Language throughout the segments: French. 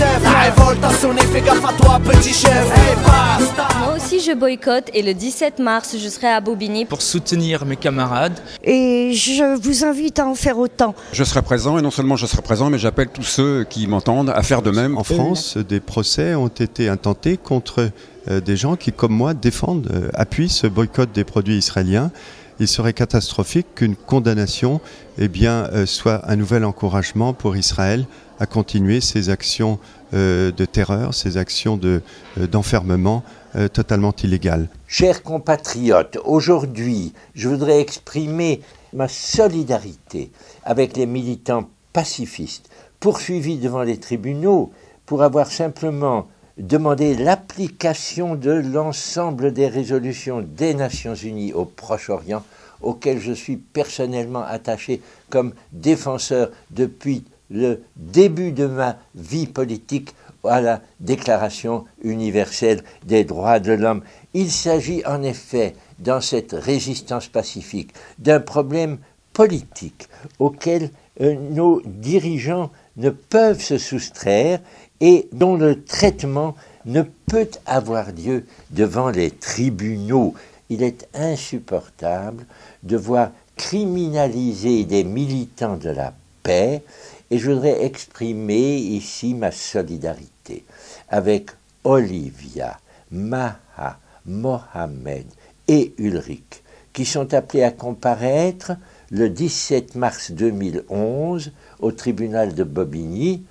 Youssef. La révolte a sonné, fais gaffe à toi petit chef. Hey basta. Moi aussi je boycotte et le 17 mars je serai à Bobigny pour soutenir mes camarades. Et je vous invite à en faire autant. Je serai présent et non seulement je serai présent mais j'appelle tous ceux qui m'entendent à faire de même. En France, des procès ont été intentés contre des gens qui, comme moi, défendent, appuient ce boycott des produits israéliens. Il serait catastrophique qu'une condamnation soit un nouvel encouragement pour Israël à continuer ses actions de terreur, ses actions d'enfermement totalement illégales. Chers compatriotes, aujourd'hui, je voudrais exprimer ma solidarité avec les militants pacifistes poursuivis devant les tribunaux pour avoir simplement demandé l'application de l'ensemble des résolutions des Nations Unies au Proche-Orient, auxquelles je suis personnellement attaché comme défenseur depuis le début de ma vie politique à la Déclaration universelle des droits de l'homme. Il s'agit en effet, dans cette résistance pacifique, d'un problème politique auquel nos dirigeants ne peuvent se soustraire et dont le traitement ne peut avoir lieu devant les tribunaux. Il est insupportable de voir criminaliser des militants de la paix et je voudrais exprimer ici ma solidarité avec Olivia, Maha, Mohamed et Ulrich qui sont appelés à comparaître le 17 mars 2011 au tribunal de Bobigny.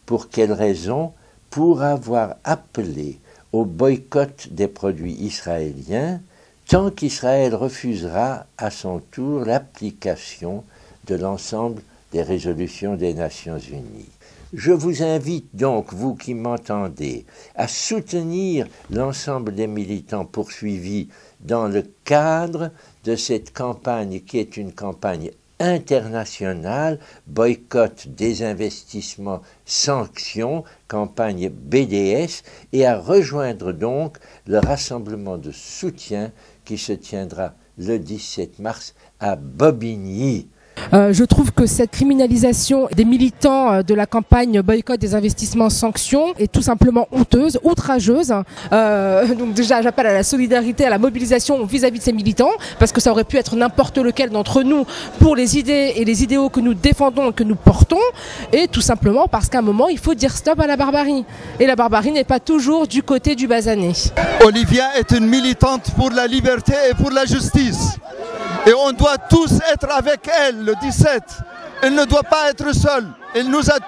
Pour quelle raison? Pour avoir appelé au boycott des produits israéliens tant qu'Israël refusera à son tour l'application de l'ensemble des résolutions des Nations Unies. Je vous invite donc, vous qui m'entendez, à soutenir l'ensemble des militants poursuivis dans le cadre de cette campagne qui est une campagne internationale, boycott, désinvestissement, sanctions, campagne BDS, et à rejoindre donc le rassemblement de soutien qui se tiendra le 17 mars à Bobigny. Je trouve que cette criminalisation des militants de la campagne boycott des investissements sanctions est tout simplement honteuse, outrageuse. Donc déjà j'appelle à la solidarité, à la mobilisation vis-à-vis de ces militants, parce que ça aurait pu être n'importe lequel d'entre nous pour les idées et les idéaux que nous défendons et que nous portons, et tout simplement parce qu'à un moment il faut dire stop à la barbarie. Et la barbarie n'est pas toujours du côté du basané. Olivia est une militante pour la liberté et pour la justice. Et on doit tous être avec elle le 17. Elle ne doit pas être seule. Elle nous a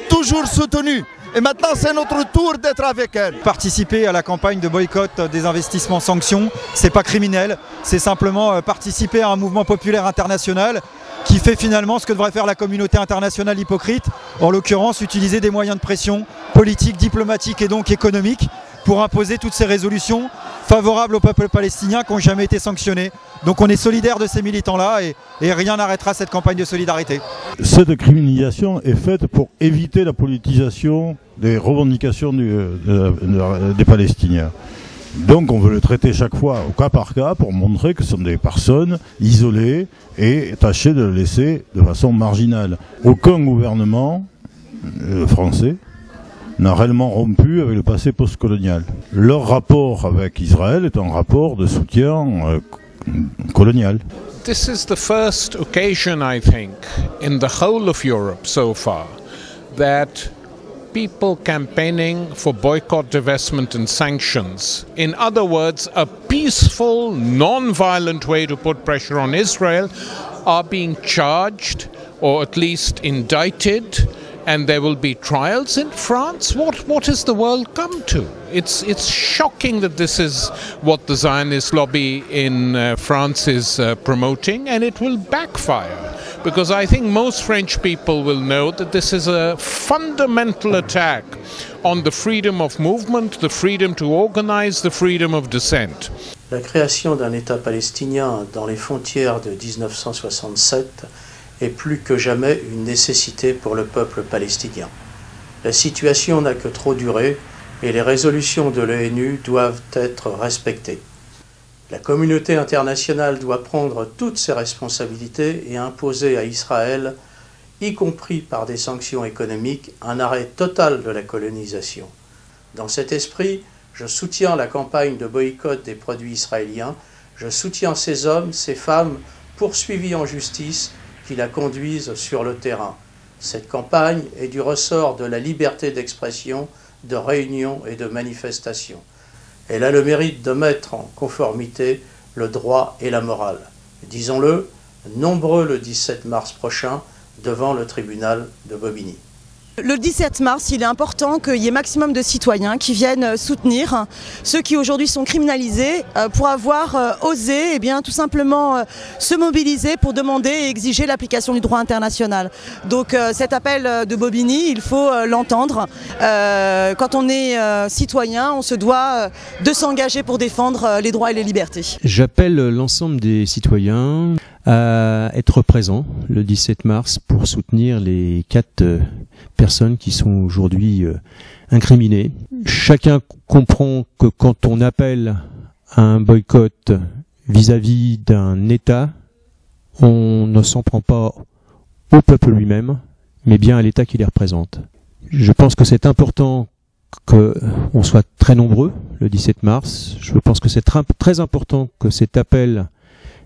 toujours soutenus. Et maintenant, c'est notre tour d'être avec elle. Participer à la campagne de boycott des investissements sanctions, c'est pas criminel. C'est simplement participer à un mouvement populaire international qui fait finalement ce que devrait faire la communauté internationale hypocrite. En l'occurrence, utiliser des moyens de pression politiques, diplomatiques et donc économiques pour imposer toutes ces résolutions favorables au peuple palestinien qui n'ont jamais été sanctionnées. Donc on est solidaire de ces militants-là et rien n'arrêtera cette campagne de solidarité. Cette criminalisation est faite pour éviter la politisation des revendications des Palestiniens. Donc on veut le traiter chaque fois au cas par cas pour montrer que ce sont des personnes isolées et tâcher de le laisser de façon marginale. Aucun gouvernement français n'a réellement rompu avec le passé postcolonial. Leur rapport avec Israël est un rapport de soutien colonial. This is the first occasion, I think, in the whole of Europe so far, that people campaigning for boycott, divestment and sanctions, in other words, a peaceful, non-violent way to put pressure on Israel, are being charged or at least indicted, and there will be trials in France. What has the world come to? It's shocking that this is what the Zionist lobby in France is promoting, and it will backfire, because I think most French people will know that this is a fundamental attack on the freedom of movement, the freedom to organize, the freedom of dissent. La création d'un État palestinien dans les frontières de 1967 est plus que jamais une nécessité pour le peuple palestinien. La situation n'a que trop duré et les résolutions de l'ONU doivent être respectées. La communauté internationale doit prendre toutes ses responsabilités et imposer à Israël y compris par des sanctions économiques, un arrêt total de la colonisation. Dans cet esprit, je soutiens la campagne de boycott des produits israéliens, je soutiens ces hommes, ces femmes poursuivis en justice qui la conduisent sur le terrain. Cette campagne est du ressort de la liberté d'expression, de réunion et de manifestation. Elle a le mérite de mettre en conformité le droit et la morale. Disons-le, nombreux le 17 mars prochain devant le tribunal de Bobigny. Le 17 mars, il est important qu'il y ait maximum de citoyens qui viennent soutenir ceux qui aujourd'hui sont criminalisés pour avoir osé tout simplement se mobiliser pour demander et exiger l'application du droit international. Donc cet appel de Bobigny, il faut l'entendre. Quand on est citoyen, on se doit de s'engager pour défendre les droits et les libertés. J'appelle l'ensemble des citoyens à être présents le 17 mars pour soutenir les 4 personnes qui sont aujourd'hui incriminées. Chacun comprend que quand on appelle à un boycott vis-à-vis d'un État, on ne s'en prend pas au peuple lui-même, mais bien à l'État qui les représente. Je pense que c'est important qu'on soit très nombreux le 17 mars. Je pense que c'est très important que cet appel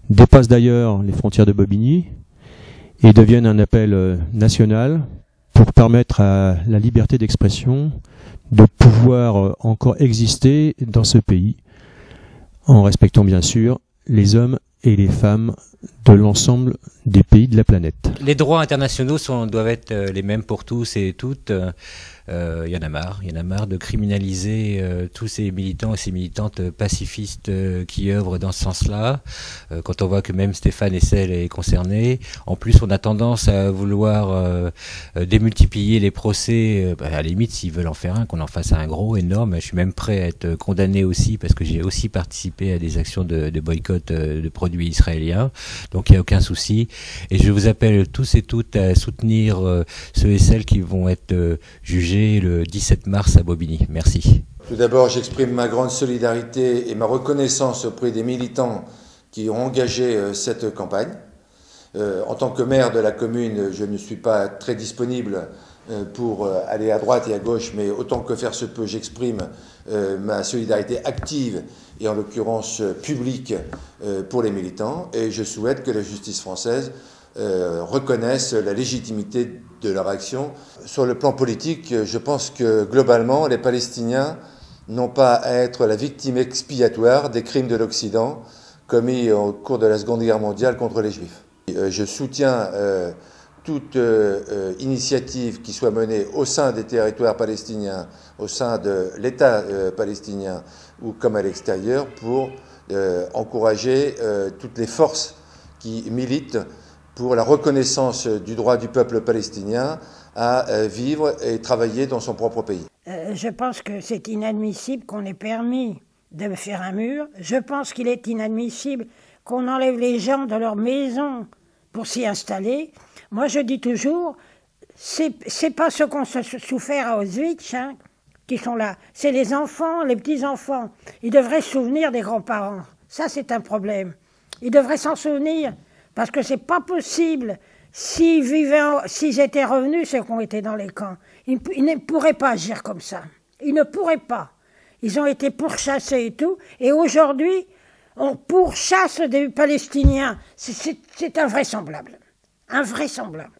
dépasse d'ailleurs les frontières de Bobigny et devienne un appel national pour permettre à la liberté d'expression de pouvoir encore exister dans ce pays, en respectant bien sûr les hommes et les femmes de l'ensemble des pays de la planète. Les droits internationaux doivent être les mêmes pour tous et toutes. Il y en a marre de criminaliser tous ces militants et ces militantes pacifistes qui œuvrent dans ce sens-là. Quand on voit que même Stéphane Hessel est concerné, en plus on a tendance à vouloir démultiplier les procès. À la limite, s'ils veulent en faire un, qu'on en fasse un gros, énorme. Je suis même prêt à être condamné aussi parce que j'ai aussi participé à des actions de boycott de produits israéliens. Donc il n'y a aucun souci. Et je vous appelle tous et toutes à soutenir ceux et celles qui vont être jugés le 17 mars à Bobigny. Merci. Tout d'abord, j'exprime ma grande solidarité et ma reconnaissance auprès des militants qui ont engagé cette campagne. En tant que maire de la commune, je ne suis pas très disponible pour aller à droite et à gauche, mais autant que faire se peut, j'exprime ma solidarité active et en l'occurrence publique pour les militants. Et je souhaite que la justice française reconnaissent la légitimité de leur action. Sur le plan politique, je pense que globalement, les Palestiniens n'ont pas à être la victime expiatoire des crimes de l'Occident commis au cours de la Seconde Guerre mondiale contre les Juifs. Je soutiens toute initiative qui soit menée au sein des territoires palestiniens, au sein de l'État palestinien ou comme à l'extérieur pour encourager toutes les forces qui militent pour la reconnaissance du droit du peuple palestinien à vivre et travailler dans son propre pays. Je pense que c'est inadmissible qu'on ait permis de faire un mur. Je pense qu'il est inadmissible qu'on enlève les gens de leur maison pour s'y installer. Moi, je dis toujours, c'est pas ceux qu'on a souffert à Auschwitz qui sont là. C'est les enfants, les petits-enfants. Ils devraient se souvenir des grands-parents. Ça, c'est un problème. Ils devraient s'en souvenir. Parce que c'est pas possible, s'ils étaient revenus, ceux qui ont été dans les camps, ils ne pourraient pas agir comme ça. Ils ne pourraient pas. Ils ont été pourchassés et tout, et aujourd'hui, on pourchasse des Palestiniens. C'est invraisemblable. Invraisemblable.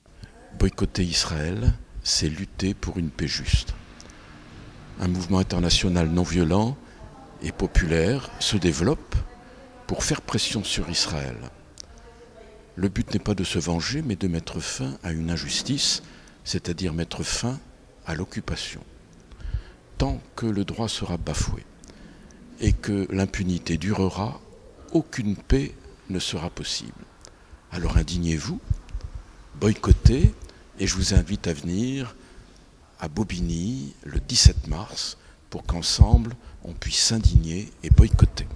Boycotter Israël, c'est lutter pour une paix juste. Un mouvement international non violent et populaire se développe pour faire pression sur Israël. Le but n'est pas de se venger, mais de mettre fin à une injustice, c'est-à-dire mettre fin à l'occupation. Tant que le droit sera bafoué et que l'impunité durera, aucune paix ne sera possible. Alors indignez-vous, boycottez, et je vous invite à venir à Bobigny le 17 mars pour qu'ensemble on puisse s'indigner et boycotter.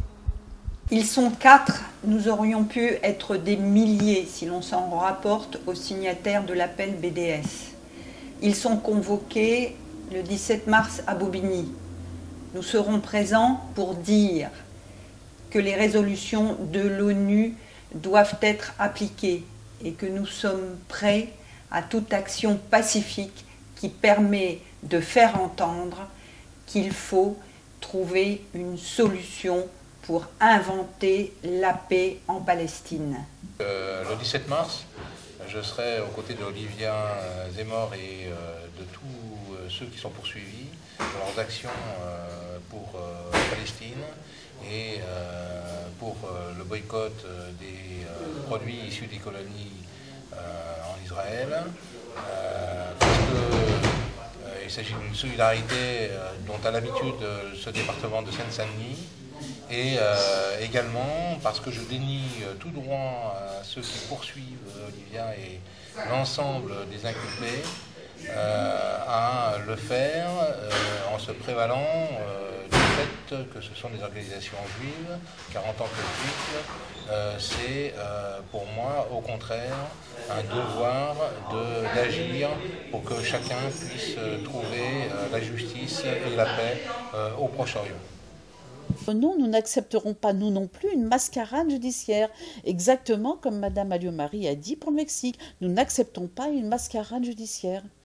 Ils sont 4, nous aurions pu être des milliers si l'on s'en rapporte aux signataires de l'appel BDS. Ils sont convoqués le 17 mars à Bobigny. Nous serons présents pour dire que les résolutions de l'ONU doivent être appliquées et que nous sommes prêts à toute action pacifique qui permet de faire entendre qu'il faut trouver une solution pour inventer la paix en Palestine. Le 17 mars, je serai aux côtés d'Olivia Zemmour et de tous ceux qui sont poursuivis dans leurs actions pour la Palestine et pour le boycott des produits issus des colonies en Israël, parce qu'il s'agit d'une solidarité dont a l'habitude ce département de Seine-Saint-Denis, et également parce que je dénie tout droit à ceux qui poursuivent Olivia et l'ensemble des inculpés à le faire en se prévalant du fait que ce sont des organisations juives, car en tant que juif, c'est pour moi au contraire un devoir d'agir pour que chacun puisse trouver la justice et la paix au Proche-Orient. Non, nous n'accepterons pas, nous non plus, une mascarade judiciaire. Exactement comme Madame Alliot-Marie a dit pour le Mexique. Nous n'acceptons pas une mascarade judiciaire.